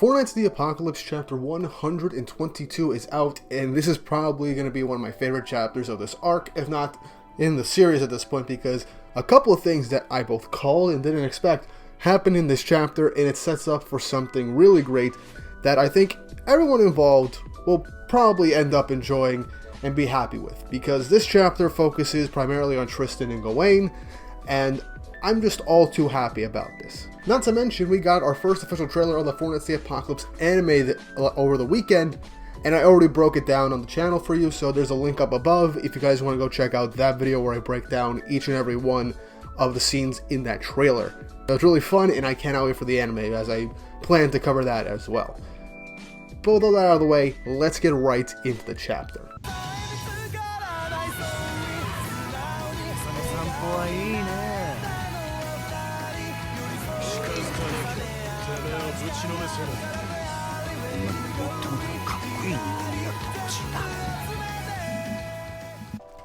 Four Knights of the Apocalypse chapter 122 is out, and this is probably going to be one of my favorite chapters of this arc, if not in the series at this point, because a couple of things that I both called and didn't expect happen in this chapter, and it sets up for something really great that I think everyone involved will probably end up enjoying and be happy with, because this chapter focuses primarily on Tristan and Gawain, and I'm just all too happy about this. Not to mention, we got our first official trailer of the Four Knights of the Apocalypse anime over the weekend, and I already broke it down on the channel for you, so there's a link up above if you guys want to go check out that video where I break down each and every one of the scenes in that trailer. So it's really fun, and I cannot wait for the anime, as I plan to cover that as well. But with all that out of the way, let's get right into the chapter.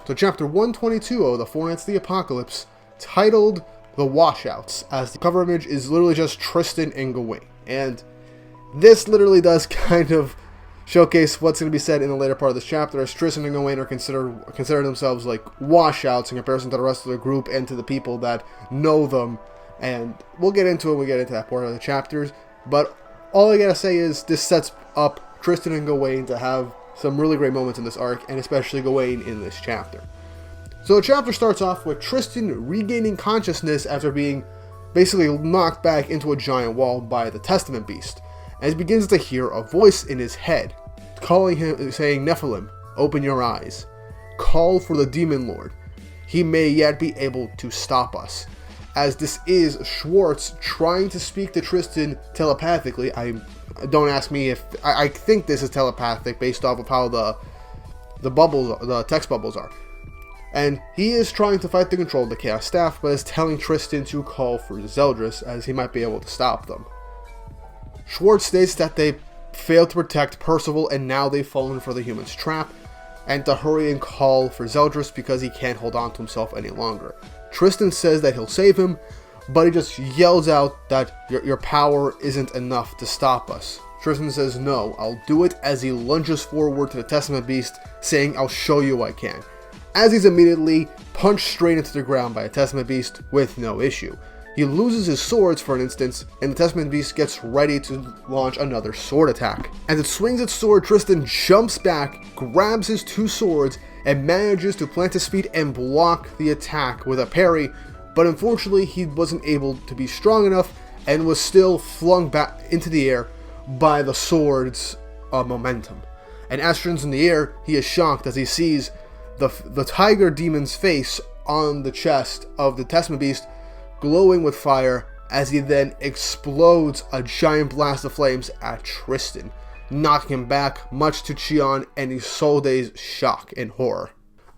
So chapter 122 of the Four Knights of the Apocalypse, titled The Washouts, as the cover image is literally just Tristan and Gawain. And this literally does kind of showcase what's going to be said in the later part of this chapter, as Tristan and Gawain are consider themselves like washouts in comparison to the rest of the group and to the people that know them. And we'll get into it when we get into that part of the chapters. But all I gotta say is this sets up Tristan and Gawain to have some really great moments in this arc, and especially Gawain in this chapter. So the chapter starts off with Tristan regaining consciousness after being basically knocked back into a giant wall by the Testament Beast, as he begins to hear a voice in his head, calling him, saying, "Nephilim, open your eyes. Call for the Demon Lord. He may yet be able to stop us." As this is Schwartz trying to speak to Tristan telepathically. Don't ask me if I think this is telepathic based off of how the text bubbles are. And he is trying to fight to control the Chaos Staff, but is telling Tristan to call for Zeldris, as he might be able to stop them. Schwartz states that they failed to protect Percival, and now they've fallen for the human's trap, and to hurry and call for Zeldris because he can't hold on to himself any longer. Tristan says that he'll save him, but he just yells out that your power isn't enough to stop us. Tristan says, "No, I'll do it," as he lunges forward to the Testament Beast, saying, "I'll show you I can," as he's immediately punched straight into the ground by a Testament Beast with no issue. He loses his swords for an instant, and the Testament Beast gets ready to launch another sword attack. As it swings its sword, Tristan jumps back, grabs his two swords, and manages to plant his feet and block the attack with a parry, but unfortunately he wasn't able to be strong enough and was still flung back into the air by the sword's momentum. And as Tristan's in the air, he is shocked as he sees the tiger demon's face on the chest of the Testament Beast glowing with fire, as he then explodes a giant blast of flames at Tristan, knocking him back, much to Chion and Isolde's shock and horror.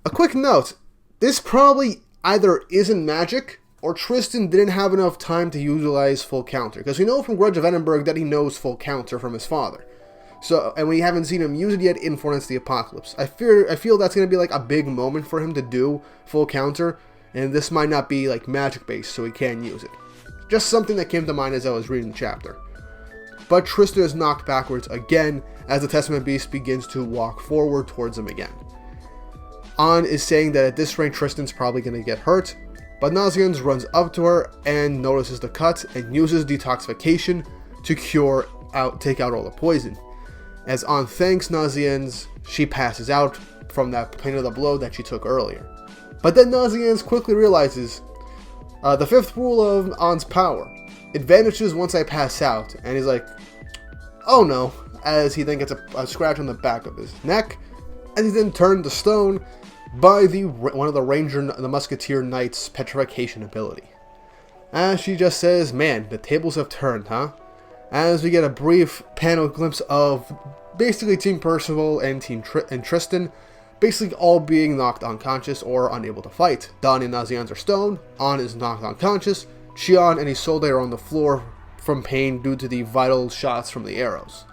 A quick note, this probably either isn't magic, or Tristan didn't have enough time to utilize full counter, because we know from Grudge of Edinburgh that he knows full counter from his father. So, and we haven't seen him use it yet in Four Knights of the Apocalypse. I feel that's going to be like a big moment for him to do full counter, and this might not be like magic based, so he can use it. Just something that came to mind as I was reading the chapter. But Tristan is knocked backwards again as the Testament Beast begins to walk forward towards him again. An is saying that at this rate Tristan's probably going to get hurt, but Nazianz runs up to her and notices the cut and uses detoxification to take out all the poison. As An thanks Nazianz, she passes out from that pain of the blow that she took earlier. But then Nazianz quickly realizes the fifth rule of An's power: it vanishes once I pass out, and he's like, "Oh no," as he then gets a scratch on the back of his neck, and he's then turned to stone by one of the Musketeer Knight's petrification ability. As she just says, "Man, the tables have turned, huh?" As we get a brief panel glimpse of basically Team Percival and Tristan basically all being knocked unconscious or unable to fight. Don and Nazianz are stoned, An is knocked unconscious, Chion and Isolde are on the floor from pain due to the vital shots from the arrows.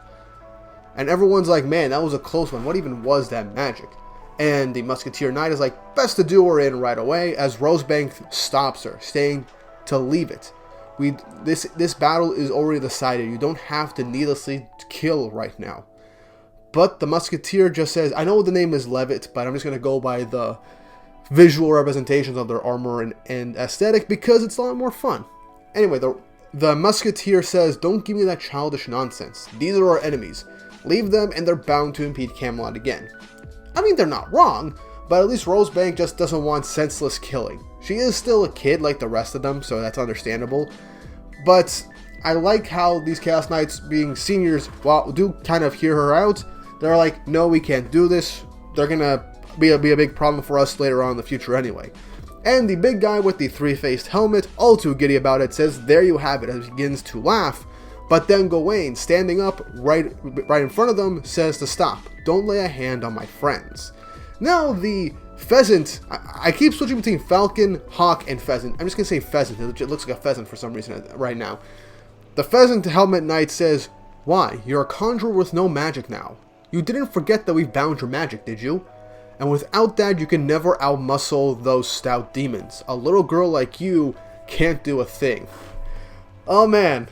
And everyone's like, "Man, that was a close one. What even was that magic?" And the Musketeer Knight is like, "Best to do her in right away," as Rosebank stops her, saying to leave it. This battle is already decided. You don't have to needlessly kill right now. But the Musketeer just says, I know the name is Levitt, but I'm just going to go by the visual representations of their armor and aesthetic because it's a lot more fun. Anyway, the Musketeer says, don't give me that childish nonsense. These are our enemies. Leave them and they're bound to impede Camelot again. I mean, they're not wrong, but at least Rosebank just doesn't want senseless killing. She is still a kid like the rest of them, so that's understandable. But I like how these Chaos Knights, being seniors, while do kind of hear her out, they're like, no, we can't do this. They're gonna be a big problem for us later on in the future anyway. And the big guy with the three-faced helmet, all too giddy about it, says, there you have it, as he begins to laugh. But then Gawain, standing up right in front of them, says to stop. Don't lay a hand on my friends. Now the pheasant, I keep switching between falcon, hawk, and pheasant. I'm just gonna say pheasant, it looks like a pheasant for some reason right now. The pheasant helmet knight says, why, you're a conjurer with no magic now. You didn't forget that we've bound your magic, did you? And without that, you can never outmuscle those stout demons. A little girl like you can't do a thing. Oh man,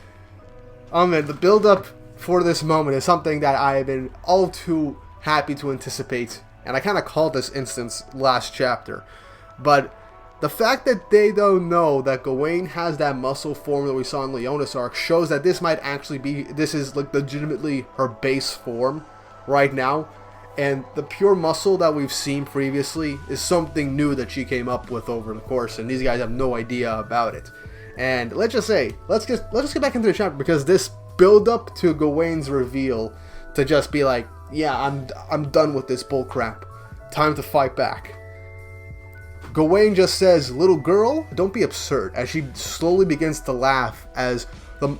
the build-up for this moment is something that I have been all too happy to anticipate. And I kind of called this instance last chapter. But the fact that they don't know that Gawain has that muscle form that we saw in Leonis arc shows that this might actually be, this is like legitimately her base form right now, and the pure muscle that we've seen previously is something new that she came up with over the course, and these guys have no idea about it. And let's just say, let's just get back into the chapter, because this build up to Gawain's reveal to just be like, yeah, I'm done with this bullcrap, time to fight back. Gawain just says, little girl, don't be absurd, as she slowly begins to laugh as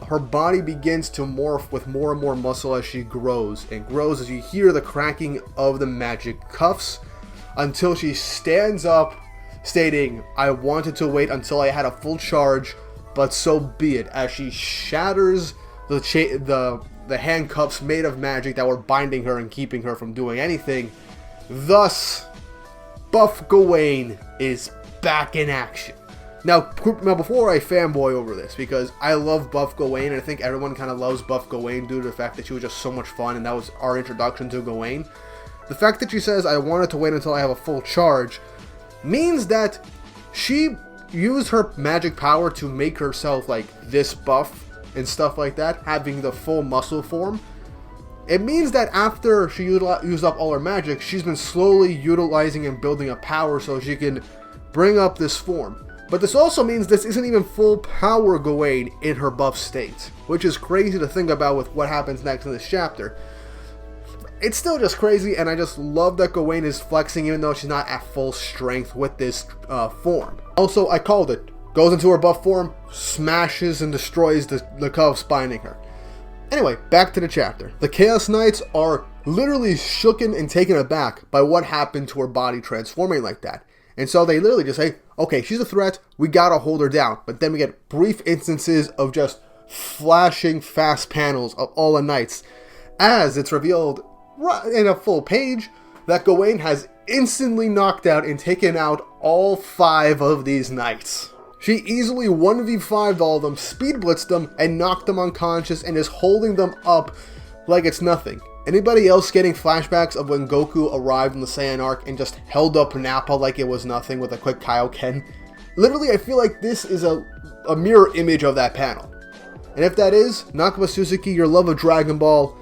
her body begins to morph with more and more muscle as she grows, and grows as you hear the cracking of the magic cuffs, until she stands up, stating, I wanted to wait until I had a full charge, but so be it, as she shatters the handcuffs made of magic that were binding her and keeping her from doing anything. Thus, Buff Gawain is back in action. Now, before I fanboy over this, because I love Buff Gawain, and I think everyone kind of loves Buff Gawain due to the fact that she was just so much fun, and that was our introduction to Gawain. The fact that she says, I wanted to wait until I have a full charge, means that she used her magic power to make herself like this buff and stuff like that, having the full muscle form. It means that after she used up all her magic, she's been slowly utilizing and building up power so she can bring up this form. But this also means this isn't even full power Gawain in her buff state, which is crazy to think about with what happens next in this chapter. It's still just crazy, and I just love that Gawain is flexing even though she's not at full strength with this form. Also, I called it. Goes into her buff form, smashes and destroys the cuffs binding her. Anyway, back to the chapter. The Chaos Knights are literally shooken and taken aback by what happened to her body transforming like that. And so they literally just say, okay, she's a threat, we gotta hold her down. But then we get brief instances of just flashing fast panels of all the knights, as it's revealed in a full page that Gawain has instantly knocked out and taken out all 5 of these knights. She easily 1v5'd all of them, speed blitzed them, and knocked them unconscious, and is holding them up like it's nothing. Anybody else getting flashbacks of when Goku arrived in the Saiyan arc and just held up Nappa like it was nothing with a quick Kaioken? Literally, I feel like this is a mirror image of that panel. And if that is, Nakaba Suzuki, your love of Dragon Ball,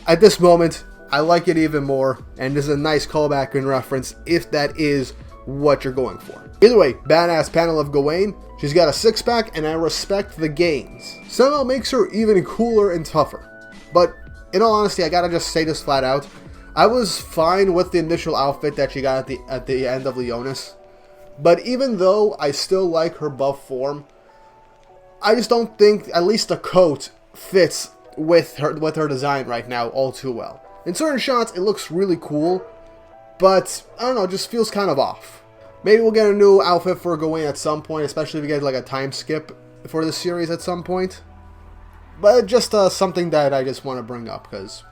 at this moment, I like it even more, and this is a nice callback and reference if that is what you're going for. Either way, badass panel of Gawain. She's got a six-pack, and I respect the gains. Somehow makes her even cooler and tougher. But in all honesty, I gotta just say this flat out. I was fine with the initial outfit that she got at the end of Leonis. But even though I still like her buff form, I just don't think at least the coat fits with her design right now all too well. In certain shots, it looks really cool, but I don't know, it just feels kind of off. Maybe we'll get a new outfit for Gawain at some point, especially if we get like a time skip for this series at some point. But just something that I just want to bring up, because,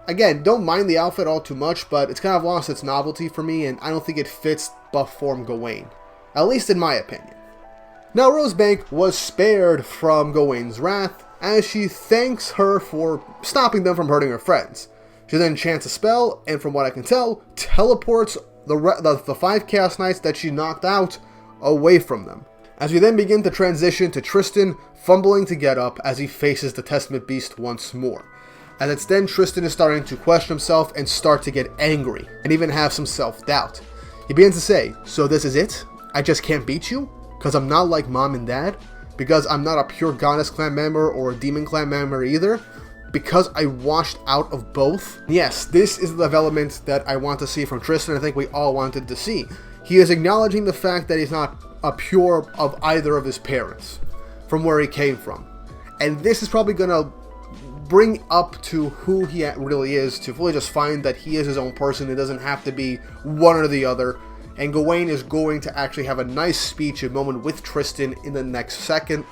again, don't mind the outfit all too much, but it's kind of lost its novelty for me, and I don't think it fits buff form Gawain. At least in my opinion. Now Rosebank was spared from Gawain's wrath, as she thanks her for stopping them from hurting her friends. She then chants a spell, and from what I can tell, teleports the 5 Chaos Knights that she knocked out away from them. As we then begin to transition to Tristan fumbling to get up as he faces the Testament Beast once more. As it's then Tristan is starting to question himself and start to get angry, and even have some self-doubt. He begins to say, so this is it? I just can't beat you? Because I'm not like mom and dad? Because I'm not a pure Goddess clan member or a Demon clan member either? Because I washed out of both? Yes, this is the development that I want to see from Tristan. I think we all wanted to see. He is acknowledging the fact that he's not a pure of either of his parents, from where he came from. And this is probably going to bring up to who he really is, to fully just find that he is his own person. It doesn't have to be one or the other. And Gawain is going to actually have a nice speech, a moment with Tristan in the next second.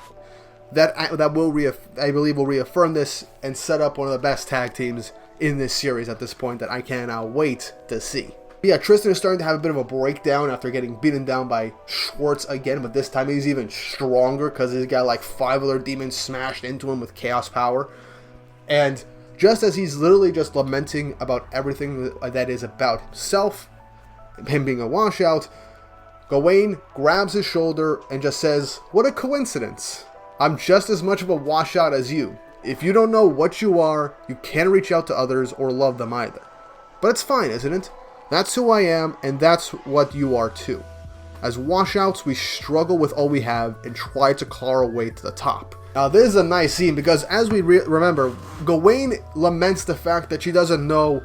That will, I believe, will reaffirm this and set up one of the best tag teams in this series at this point that I cannot wait to see. Yeah, Tristan is starting to have a bit of a breakdown after getting beaten down by Schwartz again, but this time he's even stronger because he's got like 5 other demons smashed into him with chaos power. And just as he's literally just lamenting about everything that is about himself, him being a washout, Gawain grabs his shoulder and just says, what a coincidence. I'm just as much of a washout as you. If you don't know what you are, you can't reach out to others or love them either. But it's fine, isn't it? That's who I am, and that's what you are too. As washouts, we struggle with all we have and try to claw our way to the top. Now, this is a nice scene because, as we remember, Gawain laments the fact that she doesn't know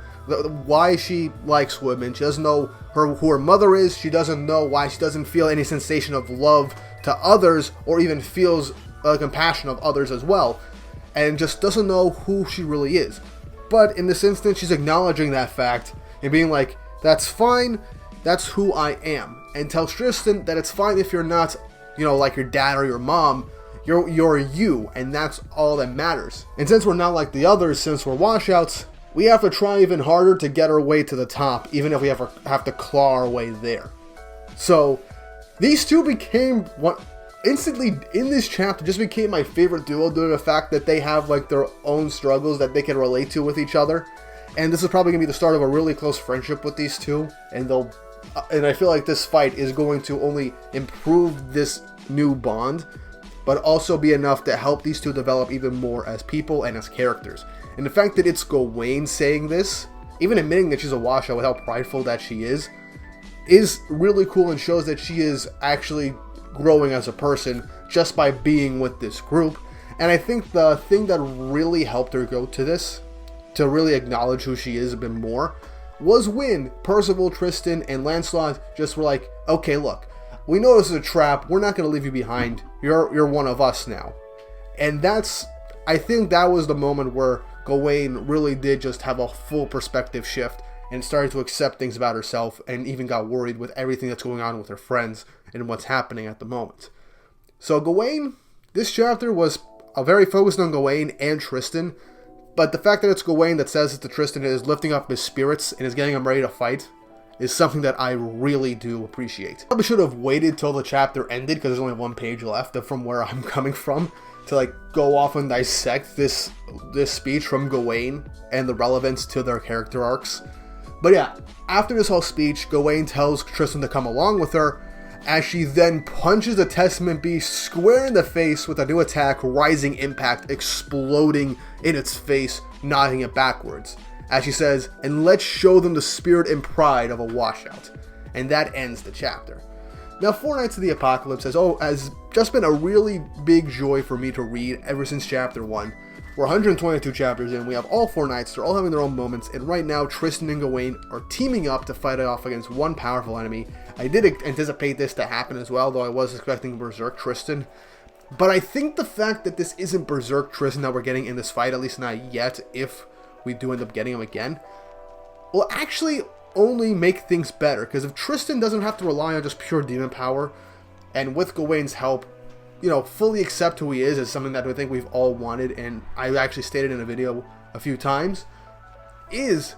why she likes women. She doesn't know who her mother is. She doesn't know why she doesn't feel any sensation of love to others or even feels compassion of others as well. And just doesn't know who she really is. But in this instance, she's acknowledging that fact and being like, that's fine, that's who I am. And tells Tristan that it's fine if you're not, like your dad or your mom. You're you, and that's all that matters. And since we're not like the others, since we're washouts, we have to try even harder to get our way to the top, even if we have to claw our way there. So, these two became instantly in this chapter just became my favorite duo due to the fact that they have like their own struggles that they can relate to with each other. And this is probably going to be the start of a really close friendship with these two, and I feel like this fight is going to only improve this new bond, but also be enough to help these two develop even more as people and as characters. And the fact that it's Gawain saying this, even admitting that she's a washout with how prideful that she is really cool and shows that she is actually growing as a person just by being with this group. And I think the thing that really helped her go to this, to really acknowledge who she is a bit more, was when Percival, Tristan, and Lancelot just were like, okay, look, we know this is a trap. We're not going to leave you behind. You're one of us now. And I think that was the moment where Gawain really did just have a full perspective shift and started to accept things about herself and even got worried with everything that's going on with her friends and what's happening at the moment. So Gawain, this chapter was very focused on Gawain and Tristan, but the fact that it's Gawain that says it to Tristan is lifting up his spirits and is getting him ready to fight is something that I really do appreciate. I probably should have waited till the chapter ended because there's only 1 page left from where I'm coming from to go off and dissect this speech from Gawain and the relevance to their character arcs. But yeah, after this whole speech, Gawain tells Tristan to come along with her, as she then punches the Testament Beast square in the face with a new attack, Rising Impact, exploding in its face, knocking it backwards. As she says, and let's show them the spirit and pride of a washout. And that ends the chapter. Now, Four Knights of the Apocalypse has just been a really big joy for me to read ever since chapter 1. We're 122 chapters in, we have all 4 knights, they're all having their own moments, and right now Tristan and Gawain are teaming up to fight off against one powerful enemy. I did anticipate this to happen as well, though I was expecting Berserk Tristan. But I think the fact that this isn't Berserk Tristan that we're getting in this fight, at least not yet, if we do end up getting him again, will actually only make things better, because if Tristan doesn't have to rely on just pure demon power, and with Gawain's help, fully accept who he is something that I think we've all wanted, and I actually stated in a video a few times, is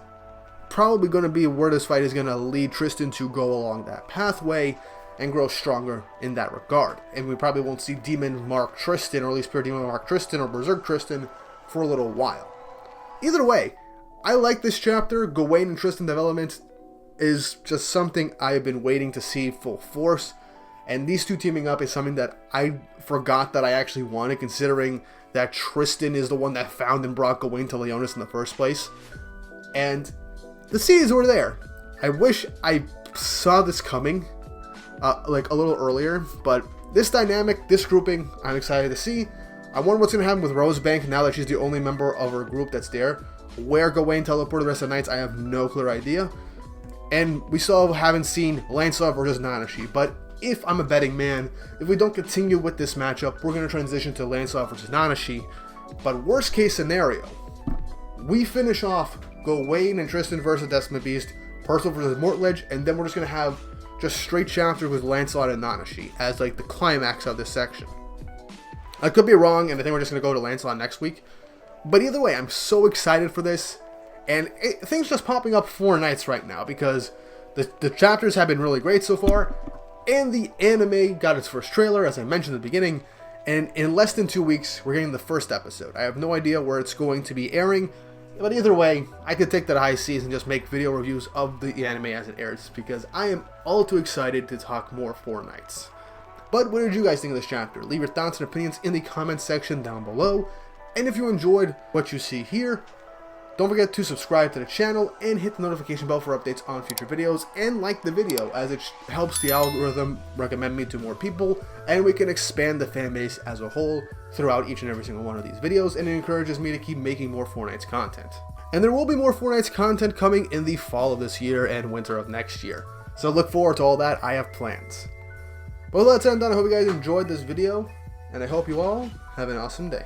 probably going to be where this fight is going to lead Tristan to go along that pathway. and grow stronger in that regard. And we probably won't see Demon Mark Tristan, or at least Pure Demon Mark Tristan, or Berserk Tristan, for a little while. Either way, I like this chapter. Gawain and Tristan development is just something I've been waiting to see full force. And these two teaming up is something that I forgot that I actually wanted, considering that Tristan is the one that found and brought Gawain to Leonis in the first place. And the seeds were there. I wish I saw this coming like a little earlier, but this dynamic, this grouping, I'm excited to see. I wonder what's going to happen with Rosebank now that she's the only member of her group that's there. Where Gawain teleported the rest of the Knights, I have no clear idea. And we still haven't seen Lancelot versus Nanashi, but if I'm a betting man, if we don't continue with this matchup, we're going to transition to Lancelot versus Nanashi. But worst case scenario, we finish off Gawain and Tristan versus Decima Beast, Percival versus Mortledge, and then we're just going to have just straight chapters with Lancelot and Nanashi as like the climax of this section. I could be wrong, and I think we're just going to go to Lancelot next week. But either way, I'm so excited for this. And things just popping up for Knights right now, because the chapters have been really great so far. And the anime got its first trailer, as I mentioned at the beginning. And in less than 2 weeks, we're getting the first episode. I have no idea where it's going to be airing. But either way, I could take that high seas and just make video reviews of the anime as it airs, because I am all too excited to talk more for Knights. But what did you guys think of this chapter? Leave your thoughts and opinions in the comments section down below. And if you enjoyed what you see here, don't forget to subscribe to the channel and hit the notification bell for updates on future videos, and like the video, as it helps the algorithm recommend me to more people, and we can expand the fan base as a whole throughout each and every single one of these videos, and it encourages me to keep making more Fortnite's content. And there will be more Fortnite's content coming in the fall of this year and winter of next year, so look forward to all that. I have plans. But let's end on. I hope you guys enjoyed this video, and I hope you all have an awesome day.